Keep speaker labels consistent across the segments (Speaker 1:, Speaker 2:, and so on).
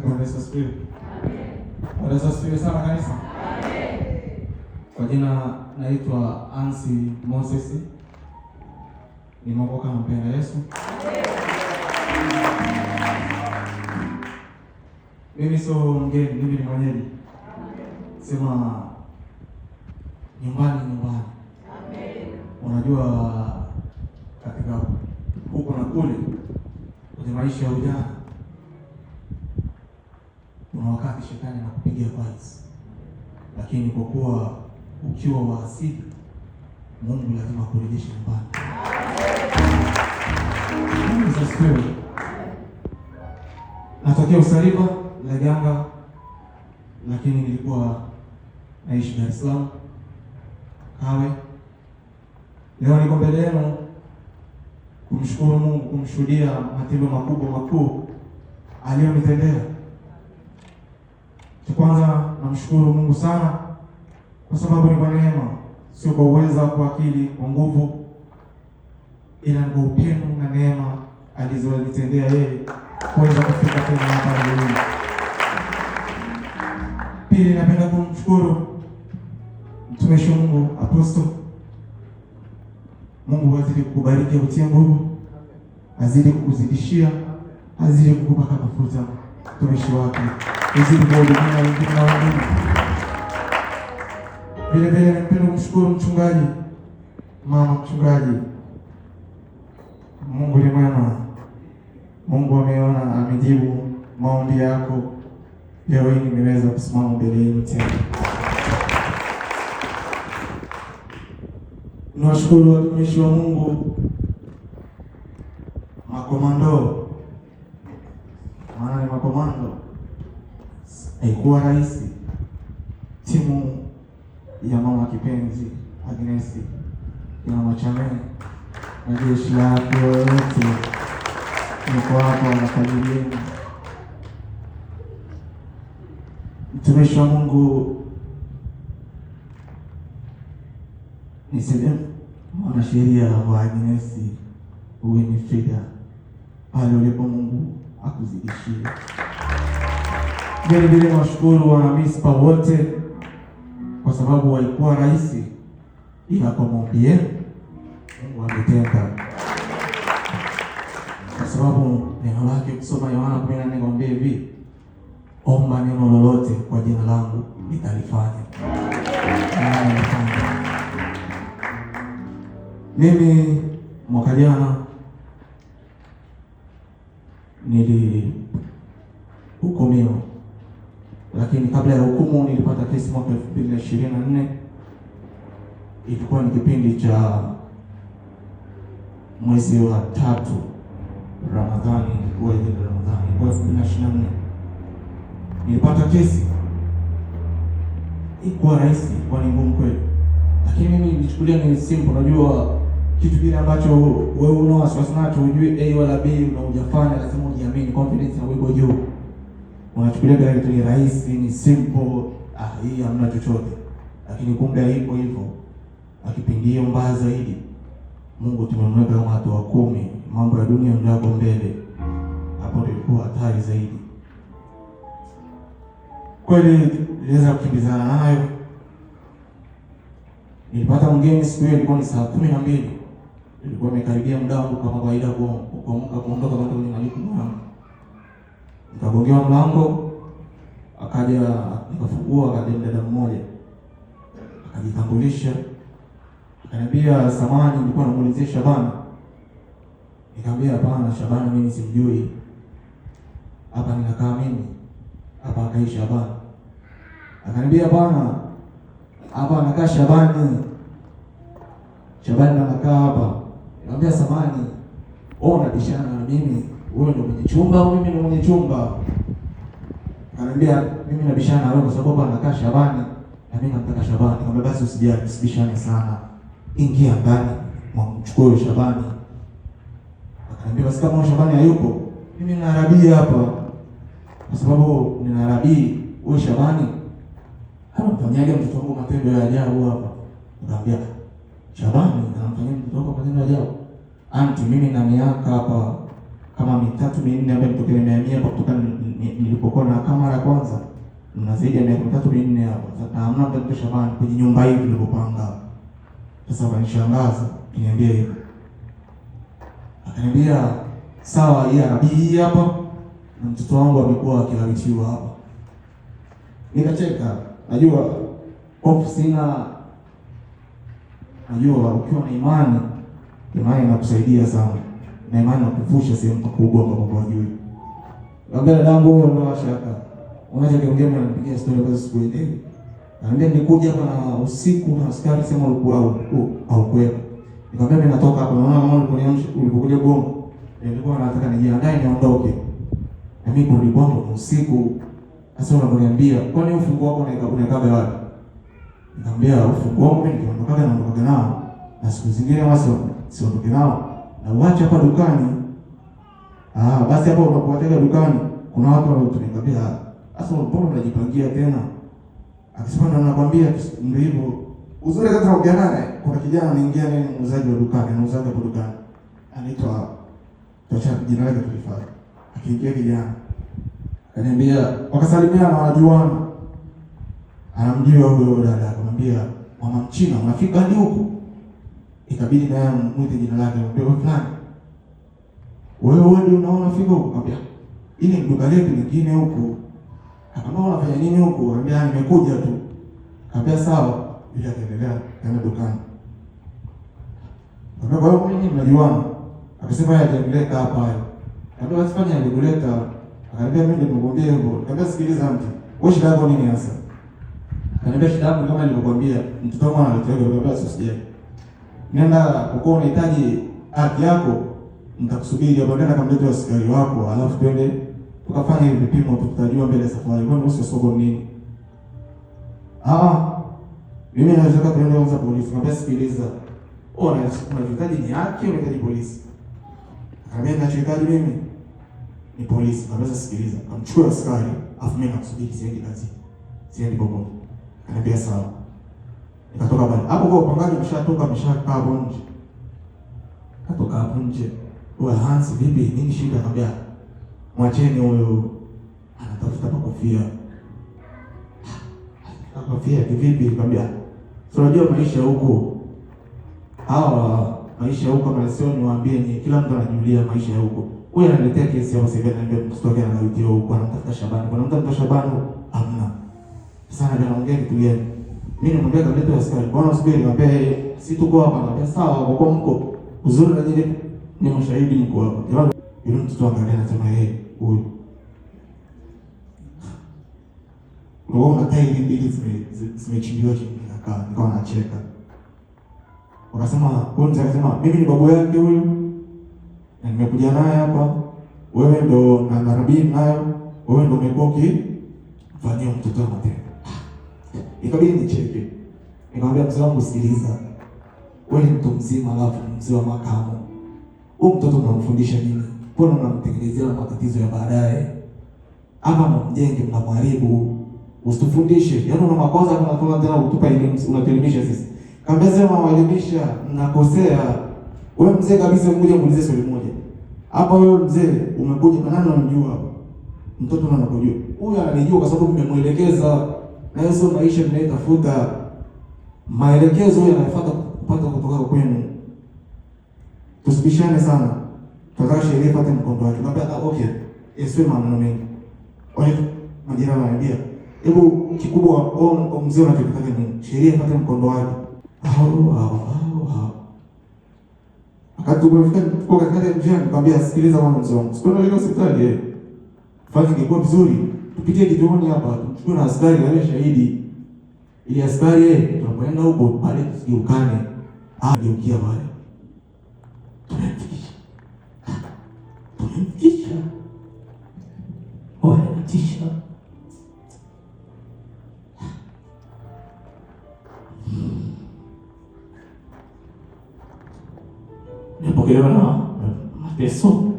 Speaker 1: Bwana Yesu asifiwe. Amen. Bwana Yesu asifiwe sana kanisa. Amen. Kwa jina naitwa Ansi Moses. Nimeokoka na mpenda Yesu. Amen. Mimi sio mgeni, mimi ni mwenyeji. Sema nyumbani. Amen. Unajua katika huko na kule kwenye maisha ya ujana kuna wakati shetani anakupigia vibes, lakini kwa kuwa ukiwa wa asili, Mungu lazima akurejeshe nyumbani. Mungu asifiwe. Natokea Usariva Laganga, lakini nilikuwa naishi Dar es Salaam Kawe. Leo niko mbele yenu kumshukuru Mungu, kumshuhudia matendo makuu aliyonitendea. Kwanza namshukuru Mungu sana kwa sababu ni kwa neema, sio kwa uwezo, kwa akili, kwa nguvu, ila ni kwa upendo na neema alizonitendea yeye kuweza kufika tena hapa leo. Pili, napenda kumshukuru mtumishi wa Mungu Apostle. Mungu azidi kukubariki, akutie nguvu, azidi kukuzidishia, azidi kukupaka mafuta mtumishi wake, azidi kuhudumia wengine na wengine. Vile vile napenda kumshukuru mchungaji, mama mchungaji. Mungu ni mwema. Mungu ameona, amejibu maombi yako. Leo hii nimeweza kusimama mbele yenu tena. Niwashukuru watumishi wa Mungu, makomando, maana ni makomando. Haikuwa rahisi. Timu ya mama kipenzi Agnesi na Machameni na jeshi lake wote niko hapa na familia. Mtumishi wa Mungu niseme mwanasheria wa Agnesi, uwe ni fida pale ulipo, Mungu akuzidishie. Vile vile nawashukuru wanamispa wote kwa sababu walikuwa rahisi, ila kwa maombi yenu Mungu ametenda. Kwa sababu neno lake kusoma Yohana 14 kwambia hivi, omba neno lolote kwa jina langu nitalifanya. Mimi mwaka jana nilihukumiwa, lakini kabla ya hukumu nilipata kesi mwaka 2024. Ilikuwa ni kipindi cha mwezi wa 3 Ramadhani, ilikuwa ile Ramadhani kwa 2024. Nilipata kesi. Ilikuwa rahisi, kwa ni ngumu kweli, lakini mimi nilichukulia ni simple. Unajua kitu kile ambacho wewe una wasiwasi nacho, ujue A wala B na hujafanya, lazima ujiamini, confidence na uko juu. Unachukulia gari tu ni rahisi, ni simple, hii hamna chochote, lakini kumbe haipo hivyo. Akipindio mbaya zaidi, Mungu tumemweka kama watu wa 10, mambo ya dunia ndio yako mbele. Hapo ndio ilikuwa hatari zaidi. Kweli niliweza kukimbizana nayo. Nilipata mgeni siku hiyo, ilikuwa ni saa 12. Ilikuwa imekaribia muda wangu kama kawaida kuondoka kwenye majukumu yangu. Nikagongewa mlango, akaja nikafungua, akaja dada mmoja. Akajitambulisha. Akaniambia, "Samahani, nilikuwa namuulizia Shabani." Nikamwambia, "Hapana, Shabani mimi simjui. Hapa ninakaa mimi. Hapa akaishi Shabani." Akaniambia, "Hapana, hapa anakaa Shabani. Shabani anakaa hapa." Nikamwambia, "Samahani, wewe unabishana na mimi? Wewe ndio mwenye chumba au mimi ndio mwenye chumba?" Akaniambia, "Mimi nabishana na wewe kwa sababu anakaa Shabani na mimi namtaka Shabani." Nikamwambia, "Basi usijali, usibishane sana. Ingia ndani, mchukue Shabani." Akaniambia, "Basi kama Shabani hayupo, mimi nina Arabi hapa. Kwa sababu nina Arabi, wewe Shabani anamfanyaje mtoto wangu matendo ya ajabu hapa?" Nikamwambia, "Shabani anamfanyia mtoto wako matendo ya ajabu? Anti, mimi na miaka hapa kama 3 4 ambayo nilitokea nimehamia hapa kutoka nilipokuwa mko na kamera ya kwanza mna zaidi ya miaka 3-4 hapo. Sasa hamna mtu Shabani kwenye nyumba hii tulipopanga. Sasa akanishangaza, niambia hivyo. Akaniambia sawa, yeye anabii hapa na mtoto wangu amekuwa akilawitiwa hapa. Nikacheka, najua hofu sina. Najua ukiwa na imani inakusaidia sana. Na imani inakuvusha sehemu kubwa ambapo hujui. Labda dadangu ndio shaka. Unaje kiongea na nipigia story kwa siku ile. Anambia nilikuja hapa na usiku na askari sema ulikuwa au kwepo. Nikamwambia mimi natoka hapa, naona kama ulipokuja Gongo. Nilikuwa nataka nijiandae niondoke. Na mimi kurudi kwangu ni usiku. Sasa unaniambia, kwani ufunguo wako unaweka wapi? Nikamwambia ufunguo wangu mimi naondoka nao. Na siku zingine wasi siondoke nao. Na uache hapa dukani. Basi hapo unapoacha dukani kuna watu wanaotunikabia. Sasa mbona unajipangia tena? Akisema ndo nakwambia ndio hivyo. Uzuri kati naongea naye, kuna kijana anaingia ni muuzaji wa dukani, anauza hapo dukani. Anaitwa Tosha, jina lake tulifanya. Akiingia kijana. Akaniambia wakasalimiana na wajuana. Anamjua huyo dada, akamwambia mama Mchina unafika hadi huko. Ikabidi naye mwite jina lake, akamwambia fulani. Wewe ndio unaona fika huko? Akamwambia ili duka letu lingine huko. Akamwambia unafanya nini huko? Akamwambia nimekuja tu. Akamwambia sawa, bila kuendelea kaenda dukani. Akamwambia kwa hiyo mimi mnajuana. Akasema yeye ajengeleta hapa hayo. Akamwambia wasifanye ajengeleta. Akamwambia mimi ndio nimekwambia hivyo. Akamwambia sikiliza mtu. Wewe shida yako nini hasa? Akamwambia shida yangu kama nilivyokuambia, mtoto wangu analetwa. Akamwambia usijali. Nenda uko unahitaji haki yako, nitakusubiri hapo, nenda kamlete askari wako, alafu twende tukafanya hivi vipimo, tutajua mbele ya safari. Kwani usisogoo nini? Mimi naweza kwenda kwanza polisi. Ngambia sikiliza. Unahitaji ni haki au unahitaji polisi? Akamwambia ninachohitaji mimi ni polisi. Ngambia sikiliza. Kamchukua askari, afu mimi nakusubiri siendi kazi. Siendi popote. Akamwambia sawa. Nikatoka bali. Hapo kwa upangaji mshakaa hapo nje. Katoka hapo nje. Wewe Hans vipi? Nini shida? Akamwambia mwacheni huyo anatafuta kofia. Kofia kivipi? Nikamwambia unajua maisha huko. Maisha huko kama sio niwaambie ni kila mtu anajulia maisha ya huko. Wewe unaletea kesi hapo sasa hivi ananiambia mtoto wake analawitiwa huko, anatafuta Shabani. Kuna mtu anatafuta Shabani? Hamna. Sasa anaongea kitu gani? Mimi namwambia kamlete askari. Bwana usubiri, niambia si tuko hapa. Niambia sawa, kwa kuwa mko uzuri na nyinyi ni mashahidi mko hapa. Jamani, yule mtoto angalia anasema huyu. Roho na tairi mbili zimechimbiwa chini nakaa. Nikawa nacheka. Wakasema, huyu mzee akasema, mimi ni babu yake huyu. Na nimekuja naye hapa. Wewe ndo na narabii nayo. Wewe ndo umekuwa ukifanyia mtoto wako tena. Ikabidi nicheke. Nikamwambia mzee wangu sikiliza. Wewe ni mtu mzima alafu mzee wa makamu. Huyu mtoto unamfundisha nini? Mbona unamtengenezea matatizo ya baadaye? Ama mjenge mnamharibu. Usitufundishe. Yaani una makosa tunatoa tena kutupa elimu, unatuelimisha sisi. Kaambia sema waelimisha, mnakosea. Wewe mzee kabisa mmoja muulize swali moja. Hapa wewe mzee umekuja na nani unamjua hapa? Mtoto anakujua. Huyu ananijua kwa sababu nimemuelekeza. Na hizo maisha mnayotafuta maelekezo yanayofuata kupata kutoka kwenu. Tusibishane sana. Tunataka sheria ipate mkondo wake. Nikamwambia okay. Isiwe maneno mengi. Wale majirani wananiambia, hebu kikubwa mzee unachotaka nini? Sheria ipate mkondo wake. Wakati tumefika tuko katika njia, nikamwambia sikiliza mama mzee wangu. Sikwenda ile hospitali fanya ingekuwa vizuri. Tupitie kituoni hapa, tuchukue na askari wale shahidi. Ili askari tunapoenda huko pale tusiukane. Geukia pale. Tunamfikisha. Wanatisha. Nipokelewa na mateso,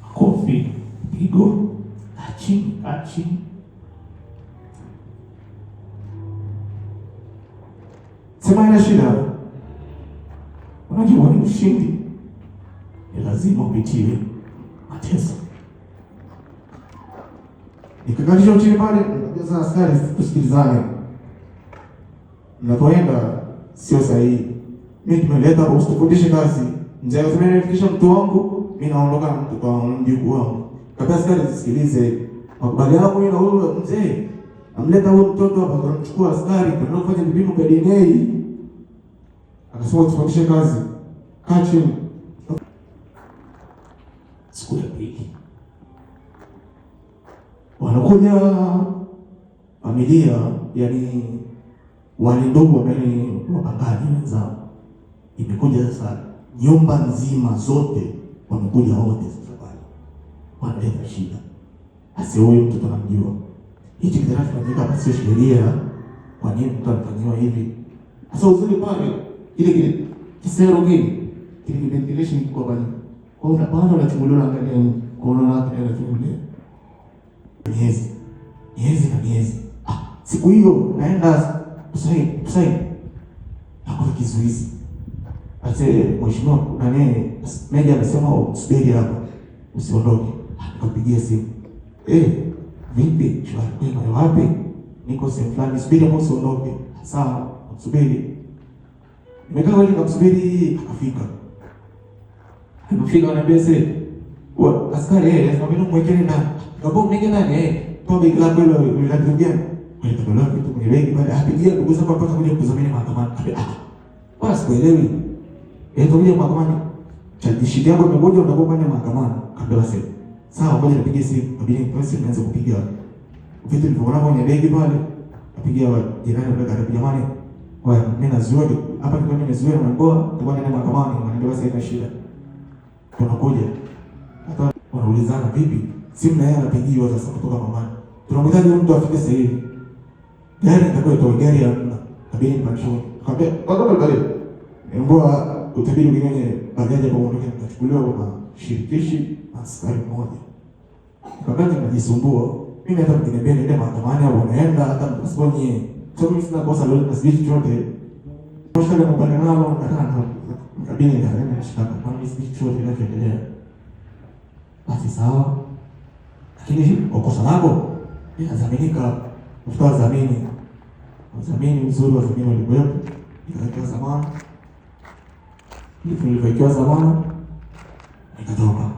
Speaker 1: makofi, pigo, chini. Sema ina shida. Unajua ni ushindi. Ni lazima upitie mateso. Nikakalisha chini pale, nikamwambia sasa askari, tusikilizane. Mnapoenda sio sahihi. Mimi tumeleta hapo usitufundishe kazi. Mzee akasema nifikisha mtu wangu, mimi naondoka na mtu kwa mjukuu wangu. Kabla askari zisikilize. Makubaliano mimi na huyo mzee. Amleta huyo mtoto hapa tunamchukua askari tunaenda kufanya vipimo vya DNA. Akasema tufundishe kazi. Kaa chini. Siku ya pili wanakuja familia, yani wale ndugu wameni wapangaji wenzao, imekuja sasa nyumba nzima zote wamekuja wote sasa pale, wanaleta shida. Asi huyu mtoto anamjua hichi kinachofanyika hapa sio sheria, kwa nini mtu anafanyiwa hivi? Sasa uzuri pale ile kisero kile ventilation kwa bani kwa unapanda unachungulia angalia corona yake inachungulia miezi na miezi. Siku hiyo naenda Kusai hakuna kizuizi. Ate mheshimiwa nani meja anasema usubiri hapa usiondoke. Nikapigia simu, vipi shwari, wewe wapi? Niko sehemu fulani, subiri hapo usiondoke. Sawa, subiri. Nimekaa wewe nikamsubiri, akafika ananiambia sasa askari anasema mwekeni na Gabo mnenge nani kwa begi lako hilo linakuja. Alitolewa kitu kwenye begi pale, apigia ndugu zako mpaka kuja kuzamini mahakamani. Wala sikuelewi. Tukuja mahakamani. Shida yako imekuja unakopanya mahakamani. Kabla sasa. Sawa, ngoja nipige simu. Kabla nipase nianze kupiga. Vitu vilivyoona kwenye begi pale. Apigia jirani pale karibu, jamani. Wewe mimi nazuia hapa, kwa nini nazuia na mboa? Tulikuwa nenda mahakamani, wananiambia sasa ina shida. Tunakuja. Hata wanaulizana vipi? Simu na yeye anapigiwa sasa kutoka mamani. Tunamhitaji mtu afike sasa hivi. Gari itakuwa itoe gari ya kabini mpasho. Kaambia, "Bado gari." Ngoa utabiri mwingine baadaye hapo ondoke mtachukuliwa kwa shirikishi askari mmoja. Wakati najisumbua, mimi hata mkiniambia niende mahakamani au naenda hata msonye. Sio mimi sina kosa lolote na sisi chochote. Kosa la mbana nalo nataka kabini ndio shaka kwa mimi sisi chochote kinachoendelea. Basi sawa. Lakini kwa kosa lako inazaminika, mtoa zamini. Zamini mzuri wa zamini walikuwepo. Nikawekewa zamana. Nilivyowekewa zamana nikatoka.